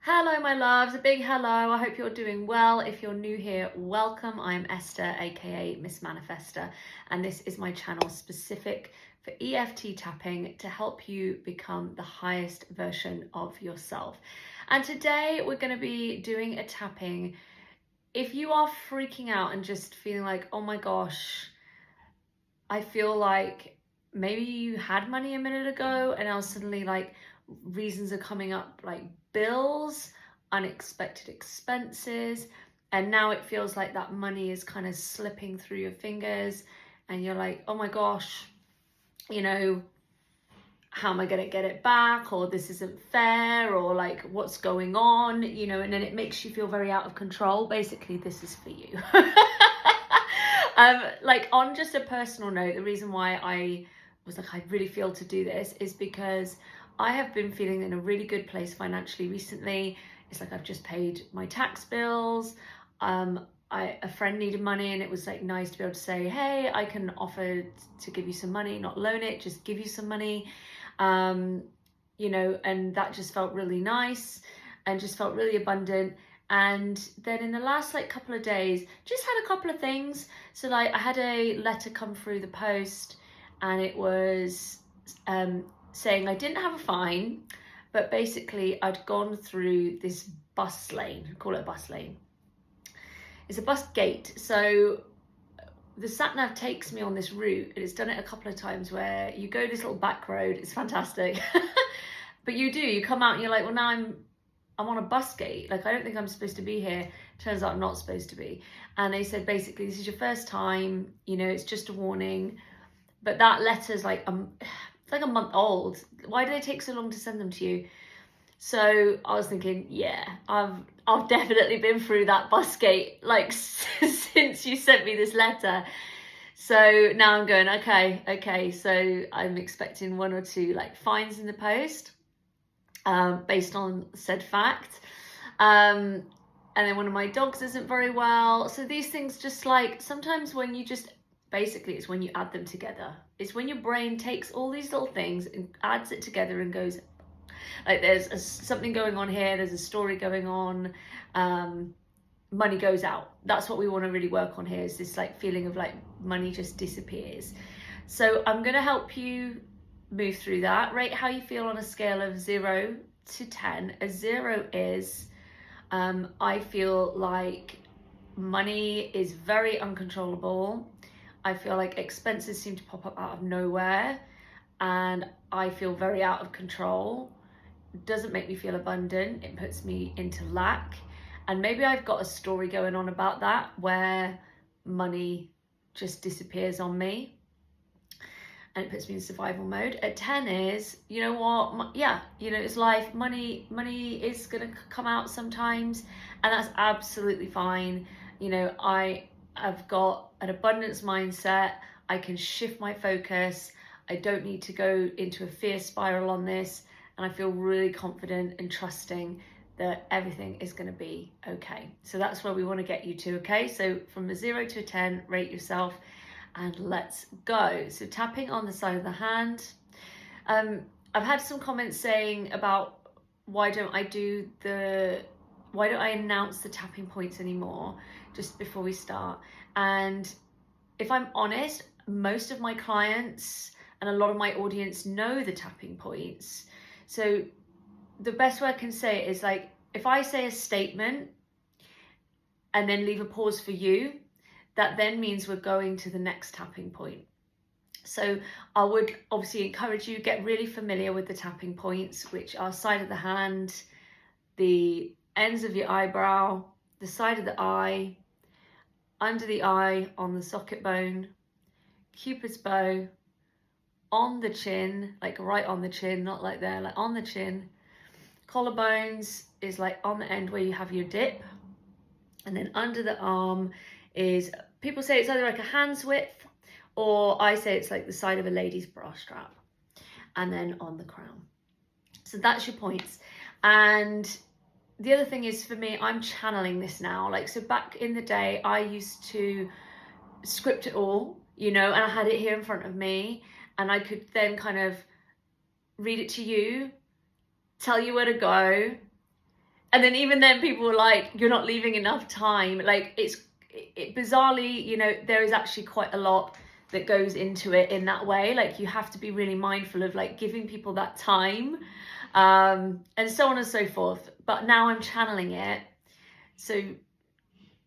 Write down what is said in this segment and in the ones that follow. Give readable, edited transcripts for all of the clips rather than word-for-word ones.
Hello my loves, a big hello. I hope you're doing well. If you're new here, welcome. I am Esther, aka Miss Manifester, and this is my channel specific for EFT tapping to help you become the highest version of yourself. And today we're going to be doing a tapping. If you are freaking out and just feeling like, oh my gosh, I feel like maybe you had money a minute ago and now suddenly like reasons are coming up, like bills, unexpected expenses, and now it feels like that money is kind of slipping through your fingers and you're like, oh my gosh, how am I going to get it back, or this isn't fair, or like what's going on, and then it makes you feel very out of control. Basically, this is for you. Like on just a personal note, the reason why I was like, I really feel to do this is because I have been feeling in a really good place financially recently. It's like I've just paid my tax bills. A friend needed money and it was like nice to be able to say, hey, I can offer to give you some money, not loan it, just give you some money. And that just felt really nice and just felt really abundant. And then in the last couple of days, just had a couple of things. So I had a letter come through the post and it was saying I didn't have a fine, but basically I'd gone through this bus lane, call it a bus lane. It's a bus gate. So the sat nav takes me on this route, and it's done it a couple of times where you go this little back road. It's fantastic. But you come out and you're like, well, now I'm on a bus gate. Like, I don't think I'm supposed to be here. Turns out I'm not supposed to be. And they said, basically, this is your first time, it's just a warning. But that letter's like, it's like a month old. Why do they take so long to send them to you? So I was thinking, yeah, I've definitely been through that bus gate, like since you sent me this letter. So now I'm going, okay. So I'm expecting one or two fines in the post, based on said fact. And then one of my dogs isn't very well. So these things just sometimes when you just, basically it's when you add them together. It's when your brain takes all these little things and adds it together and goes, like there's something going on here, there's a story going on, money goes out. That's what we want to really work on here, is this feeling of money just disappears. So I'm going to help you move through that. Rate how you feel on a scale of 0 to 10. A 0 is I feel like money is very uncontrollable. I feel like expenses seem to pop up out of nowhere and I feel very out of control. It doesn't make me feel abundant. It puts me into lack. And maybe I've got a story going on about that where money just disappears on me and it puts me in survival mode. At 10 is, it's life. Money is going to come out sometimes, and that's absolutely fine. I've got an abundance mindset. I can shift my focus. I don't need to go into a fear spiral on this. And I feel really confident and trusting that everything is going to be okay. So that's where we want to get you to, okay? So from a 0 to a 10, rate yourself and let's go. So tapping on the side of the hand. I've had some comments saying about why don't I announce the tapping points anymore just before we start. And if I'm honest, most of my clients and a lot of my audience know the tapping points. So the best way I can say it is if I say a statement and then leave a pause for you, that then means we're going to the next tapping point. So I would obviously encourage you, get really familiar with the tapping points, which are side of the hand, the ends of your eyebrow, the side of the eye, under the eye, on the socket bone, Cupid's bow, on the chin, right on the chin, not there, on the chin. Collarbones is on the end where you have your dip. And then under the arm is, people say it's either a hand's width, or I say it's the side of a lady's bra strap. And then on the crown. So that's your points. And the other thing is, for me, I'm channeling this now. So back in the day, I used to script it all, and I had it here in front of me. And I could then kind of read it to you, tell you where to go, And then even then people were like, you're not leaving enough time. Like it bizarrely, you know, there is actually quite a lot that goes into it in that way. Like you have to be really mindful of like giving people that time, and so on and so forth. But now I'm channeling it. So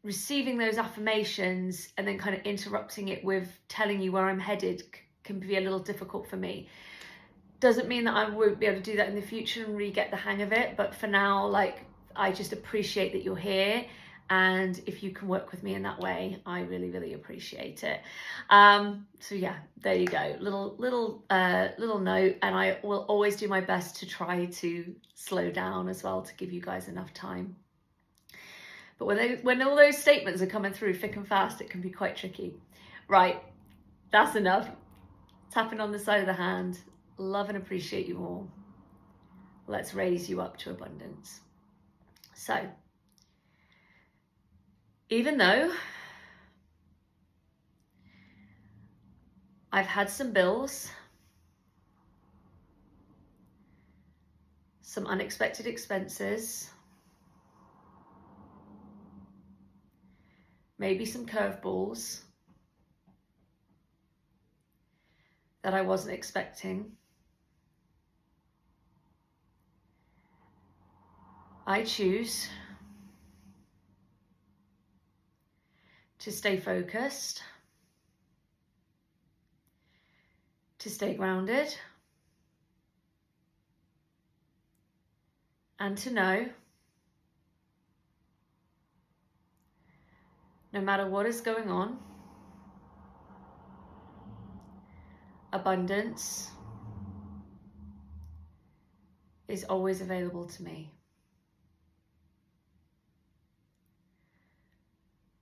receiving those affirmations and then kind of interrupting it with telling you where I'm headed can be a little difficult for me. Doesn't mean that I won't be able to do that in the future and really get the hang of it. But for now, like, I just appreciate that you're here. And if you can work with me in that way, I really, really appreciate it. So yeah, there you go. Little note. And I will always do my best to try to slow down as well to give you guys enough time. But when all those statements are coming through thick and fast, it can be quite tricky. Right, that's enough. Tapping on the side of the hand. Love and appreciate you all. Let's raise you up to abundance. So, even though I've had some bills, some unexpected expenses, maybe some curveballs that I wasn't expecting, I choose to stay focused, to stay grounded, and to know no matter what is going on, abundance is always available to me.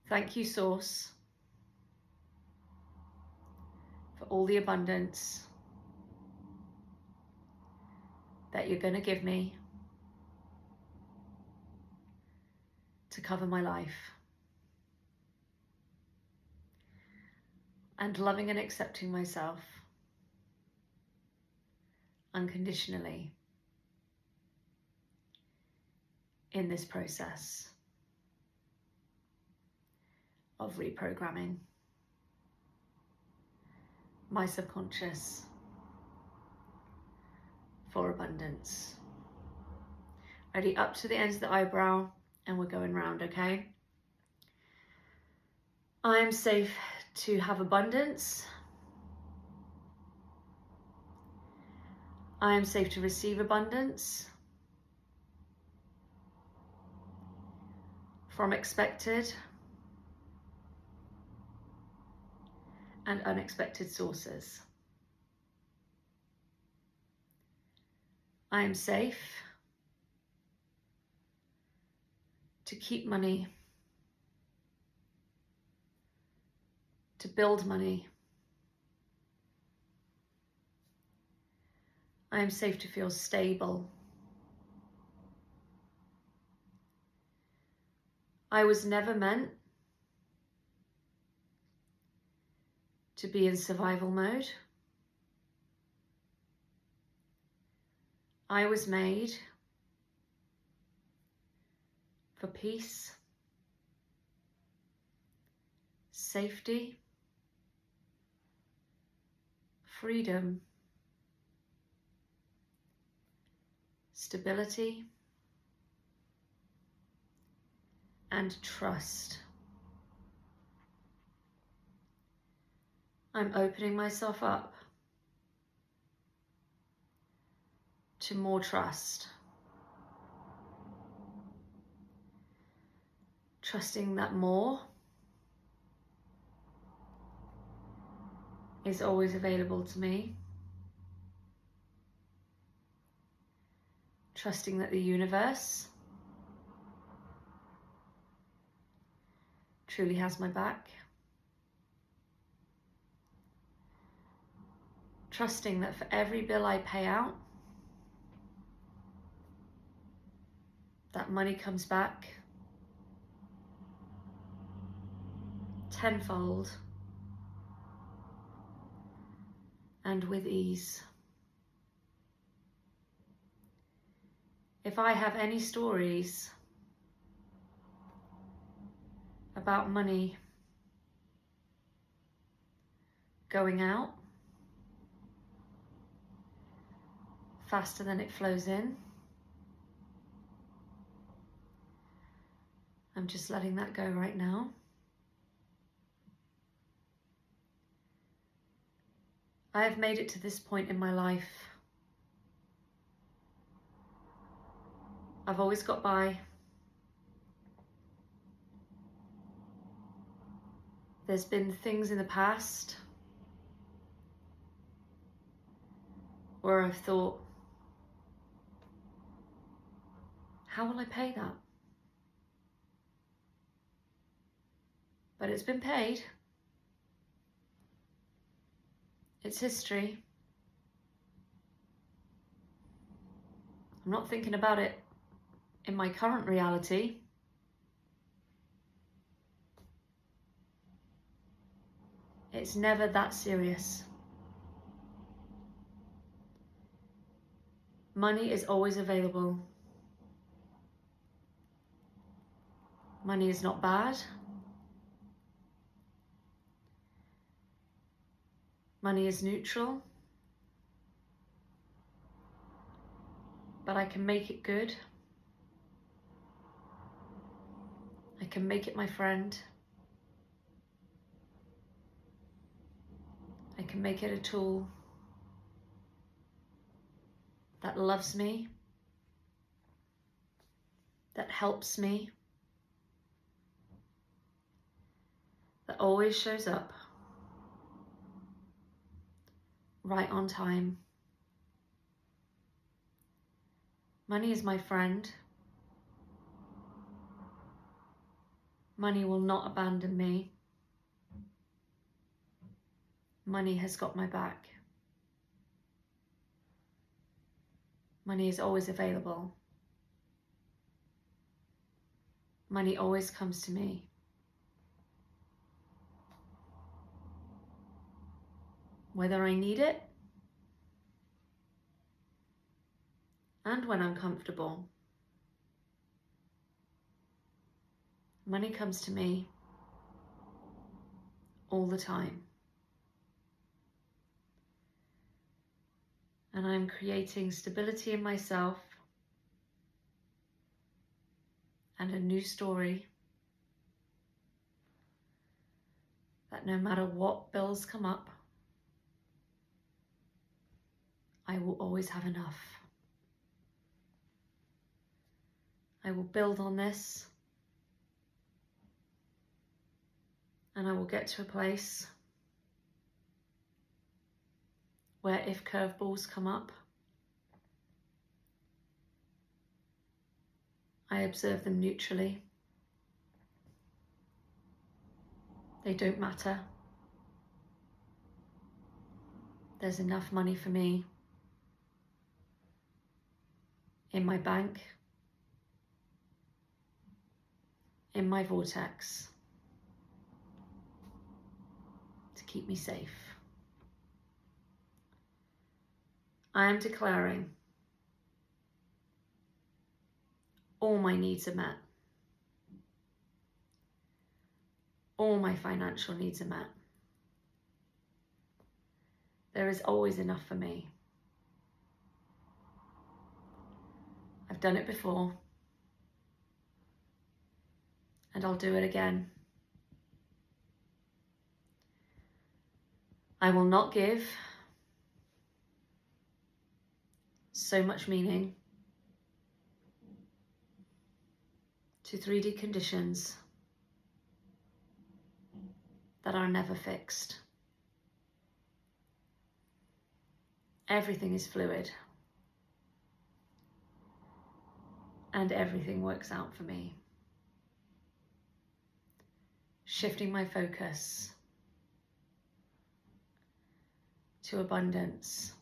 Thank you, Source, for all the abundance that you're going to give me to cover my life. And loving and accepting myself unconditionally in this process of reprogramming my subconscious for abundance. Ready, up to the ends of the eyebrow, and we're going round, okay? I am safe to have abundance. I am safe to receive abundance from expected and unexpected sources. I am safe to keep money, to build money. I am safe to feel stable. I was never meant to be in survival mode. I was made for peace, safety, freedom, stability, and trust. I'm opening myself up to more trust. Trusting that more is always available to me. Trusting that the universe truly has my back. Trusting that for every bill I pay out, that money comes back tenfold and with ease. If I have any stories about money going out faster than it flows in, I'm just letting that go right now. I have made it to this point in my life. I've always got by. There's been things in the past where I've thought, how will I pay that? But it's been paid. It's history. I'm not thinking about it in my current reality. It's never that serious. Money is always available. Money is not bad. Money is neutral. But I can make it good. I can make it my friend. I can make it a tool that loves me, that helps me, that always shows up right on time. Money is my friend. Money will not abandon me. Money has got my back. Money is always available. Money always comes to me. Whether I need it and when I'm comfortable. Money comes to me all the time. And I'm creating stability in myself and a new story that no matter what bills come up, I will always have enough. I will build on this, and I will get to a place where if curveballs come up, I observe them neutrally. They don't matter. There's enough money for me in my bank, in my vortex, to keep me safe. I am declaring all my needs are met. All my financial needs are met. There is always enough for me. I've done it before, and I'll do it again. I will not give so much meaning to 3D conditions that are never fixed. Everything is fluid, and everything works out for me. Shifting my focus to abundance.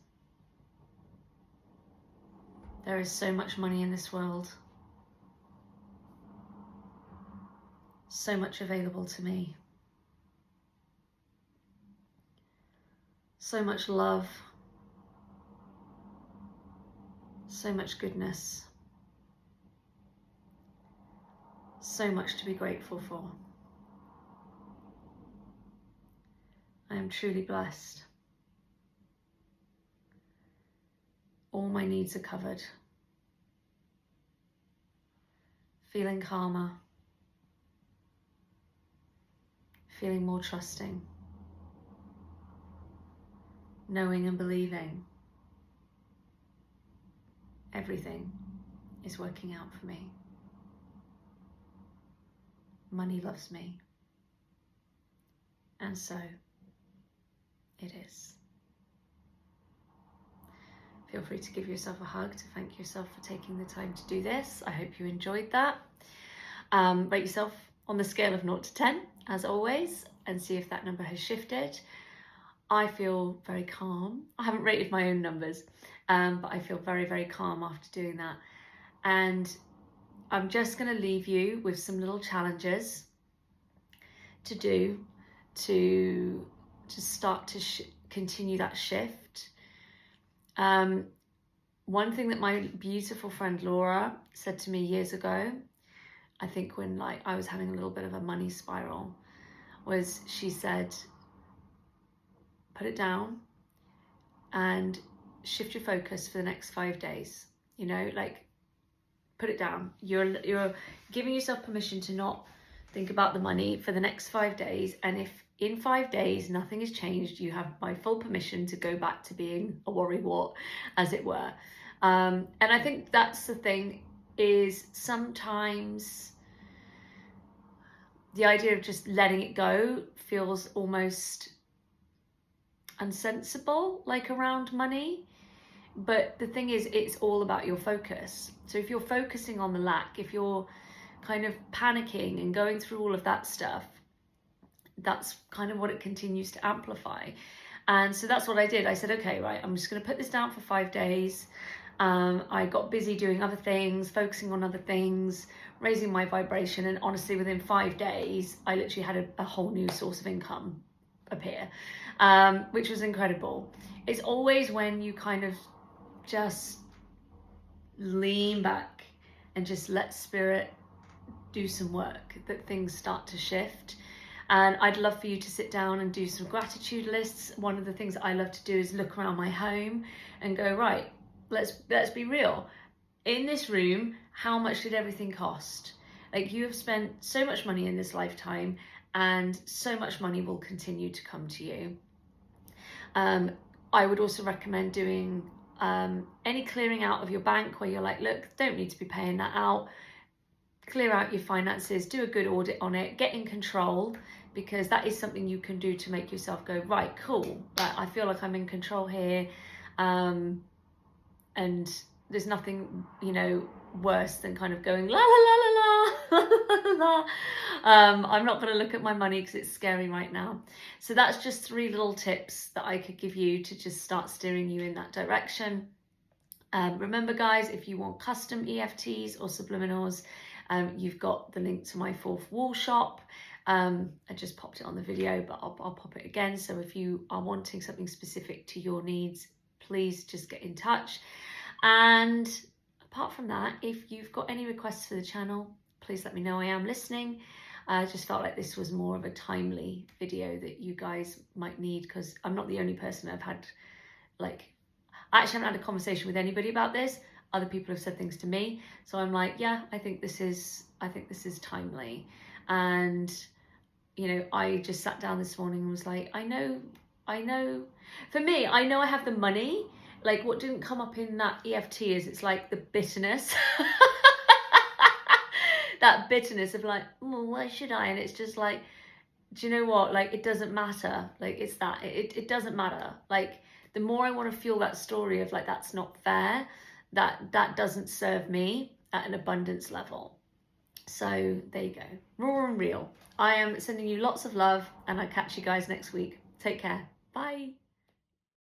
There is so much money in this world, so much available to me, so much love, so much goodness. So much to be grateful for. I am truly blessed. All my needs are covered. Feeling calmer. Feeling more trusting. Knowing and believing everything is working out for me. Money loves me. And so it is. Feel free to give yourself a hug to thank yourself for taking the time to do this. I hope you enjoyed that. Rate yourself on the scale of 0 to 10, as always, and see if that number has shifted. I feel very calm. I haven't rated my own numbers, but I feel very, very calm after doing that. And I'm just going to leave you with some little challenges to do to start to continue that shift. One thing that my beautiful friend Laura said to me years ago, I think when I was having a little bit of a money spiral, was she said, put it down and shift your focus for the next 5 days. You know, put it down. You're giving yourself permission to not think about the money for the next 5 days. And if in 5 days nothing has changed, you have my full permission to go back to being a worrywart, as it were. And I think that's the thing, is sometimes the idea of just letting it go feels almost unsensible, around money. But the thing is, it's all about your focus. So if you're focusing on the lack, if you're kind of panicking and going through all of that stuff, that's kind of what it continues to amplify. And so that's what I did. I said, okay, right, I'm just going to put this down for 5 days. I got busy doing other things, focusing on other things, raising my vibration. And honestly, within 5 days, I literally had a whole new source of income appear, which was incredible. It's always when you kind of just lean back and just let spirit do some work that things start to shift. And I'd love for you to sit down and do some gratitude lists. One of the things that I love to do is look around my home and go, right, let's be real. In this room, how much did everything cost? You have spent so much money in this lifetime, and so much money will continue to come to you. I would also recommend doing any clearing out of your bank where you're like, look, don't need to be paying that out. Clear out your finances, do a good audit on it, get in control, because that is something you can do to make yourself go, right, cool, I feel like I'm in control here. And there's nothing, worse than kind of going la la la la la la la la. I'm not going to look at my money because it's scary right now. So that's just 3 little tips that I could give you to just start steering you in that direction. Remember, guys, if you want custom EFTs or subliminals, you've got the link to my 4th wall shop. I just popped it on the video, but I'll pop it again. So if you are wanting something specific to your needs, please just get in touch. And apart from that, if you've got any requests for the channel, please let me know. I am listening. I just felt like this was more of a timely video that you guys might need, because I'm not the only person I've had, I actually haven't had a conversation with anybody about this. Other people have said things to me. So I'm like, yeah, I think this is timely. And, I just sat down this morning and was like, I know, for me, I know I have the money. What didn't come up in that EFT is it's the bitterness. That bitterness of why should I? And it's just do you know what? It doesn't matter. It's that. It doesn't matter. The more I want to feel that story of that's not fair, that doesn't serve me at an abundance level. So there you go. Raw and real. I am sending you lots of love, and I'll catch you guys next week. Take care. Bye.